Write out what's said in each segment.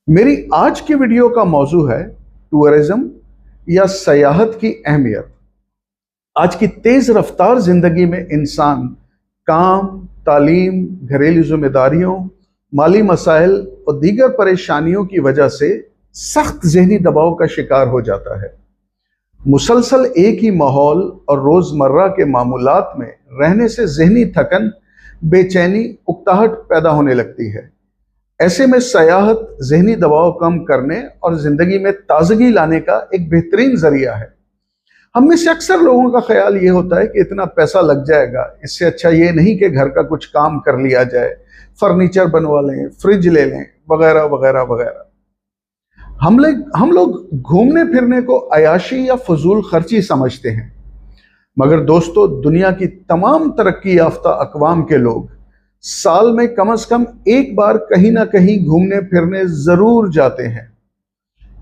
मेरी आज की वीडियो का मौजू है टूरिज्म या सयाहत की अहमियत। आज की तेज रफ्तार जिंदगी में इंसान काम, तालीम, घरेलू जिम्मेदारियों, माली मसाइल और दीगर परेशानियों की वजह से सख्त ज़हनी दबाव का शिकार हो जाता है। मुसलसल एक ही माहौल और रोज़मर्रा के मामूलात में रहने से ज़हनी थकन, बेचैनी, उकताहट पैदा होने लगती है। ऐसे में सयाहत ज़हनी दबाव कम करने और ज़िंदगी में ताजगी लाने का एक बेहतरीन ज़रिया है। हम में से अक्सर लोगों का ख्याल ये होता है कि इतना पैसा लग जाएगा, इससे अच्छा ये नहीं कि घर का कुछ काम कर लिया जाए, फर्नीचर बनवा लें, फ्रिज ले लें, वगैरह वगैरह वगैरह। हम लोग घूमने फिरने को अयाशी या फजूल खर्ची समझते हैं, मगर दोस्तों, दुनिया की तमाम तरक्की याफ्ता अक़वाम के लोग साल में कम से कम एक बार कहीं ना कहीं घूमने फिरने जरूर जाते हैं,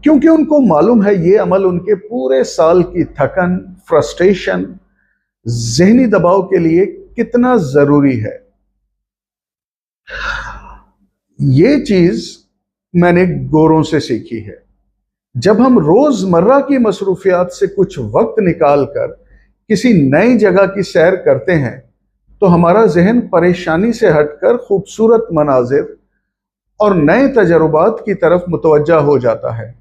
क्योंकि उनको मालूम है ये अमल उनके पूरे साल की थकन, फ्रस्ट्रेशन, ज़हनी दबाव के लिए कितना जरूरी है। ये चीज मैंने गोरों से सीखी है। जब हम रोजमर्रा की मसरूफियात से कुछ वक्त निकालकर किसी नई जगह की सैर करते हैं तो हमारा जहन परेशानी से हटकर खूबसूरत मनाजिर और नए तजुर्बात की तरफ मुतवज्जा हो जाता है।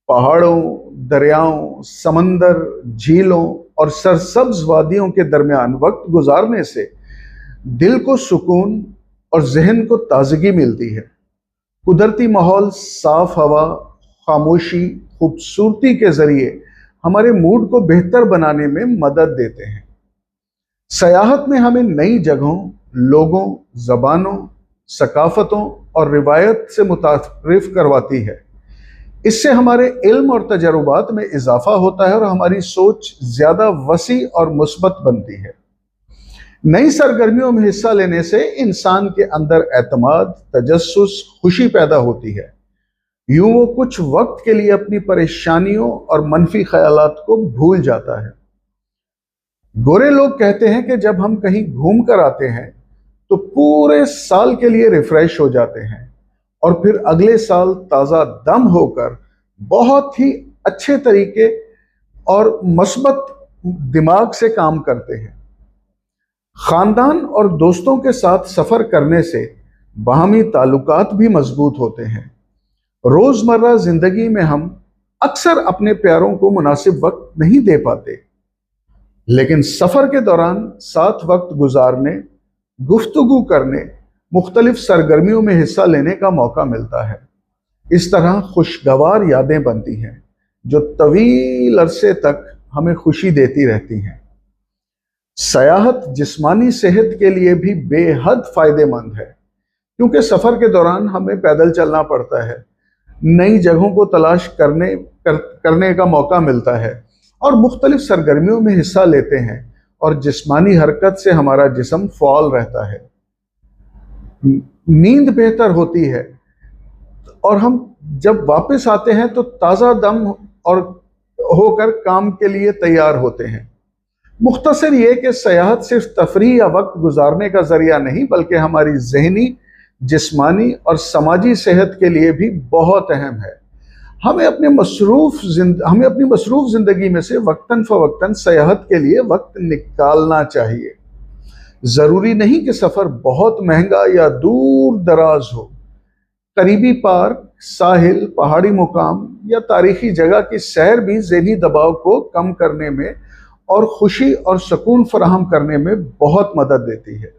पहाड़ों, दरियाओं, समंदर, झीलों और सरसब्ज वादियों के दरमियान वक्त गुजारने से दिल को सुकून और जहन को ताजगी मिलती है। कुदरती माहौल, साफ हवा, खामोशी, खूबसूरती के जरिए हमारे मूड को बेहतर बनाने में मदद देते हैं। सयाहत में हमें नई जगहों, लोगों, ज़बानों, सकाफ़तों और रिवायत से मुतारिफ करवाती है। इससे हमारे इल्म और तजुर्बात में इजाफा होता है और हमारी सोच ज़्यादा वसी और मुस्बत बनती है। नई सरगर्मियों में हिस्सा लेने से इंसान के अंदर एतमाद, तजस्सुस, खुशी पैदा होती है। यूं वो कुछ वक्त के लिए अपनी परेशानियों और मनफी ख्यालात को भूल जाता है। गोरे लोग कहते हैं कि जब हम कहीं घूम कर आते हैं तो पूरे साल के लिए रिफ्रेश हो जाते हैं और फिर अगले साल ताज़ा दम होकर बहुत ही अच्छे तरीके और मस्बत दिमाग से काम करते हैं। ख़ानदान और दोस्तों के साथ सफ़र करने से बाहमी ताल्लुकात भी मजबूत होते हैं। रोज़मर्रा ज़िंदगी में हम अक्सर अपने प्यारों को मुनासिब वक्त नहीं दे पाते, लेकिन सफ़र के दौरान साथ वक्त गुजारने, गुफ्तगू करने, मुख्तलिफ सरगर्मियों में हिस्सा लेने का मौका मिलता है। इस तरह खुशगवार यादें बनती हैं जो तवील अरसे तक हमें खुशी देती रहती हैं। सयाहत जिस्मानी सेहत के लिए भी बेहद फ़ायदेमंद है, क्योंकि सफ़र के दौरान हमें पैदल चलना पड़ता है, नई जगहों को तलाश करने का मौका मिलता है और मुख्तलिफ सरगर्मियों में हिस्सा लेते हैं और जिस्मानी हरकत से हमारा जिस्म फ़ाल रहता है। नींद बेहतर होती है और हम जब वापस आते हैं तो ताज़ा दम और होकर काम के लिए तैयार होते हैं। मुख्तसर ये कि सयाहत सिर्फ तफरीह या वक्त गुजारने का ज़रिया नहीं, बल्कि हमारी ज़हनी, जिस्मानी और समाजी सेहत के लिए भी बहुत अहम है। हमें अपनी मसरूफ़ ज़िंदगी में से वक्तन फ़वक्तन सयाहत के लिए वक्त निकालना चाहिए। ज़रूरी नहीं कि सफ़र बहुत महंगा या दूर दराज हो। करीबी पार्क, साहिल, पहाड़ी मुकाम या तारीख़ी जगह की सैर भी ज़हनी दबाव को कम करने में और खुशी और सुकून फराहम करने में बहुत मदद देती है।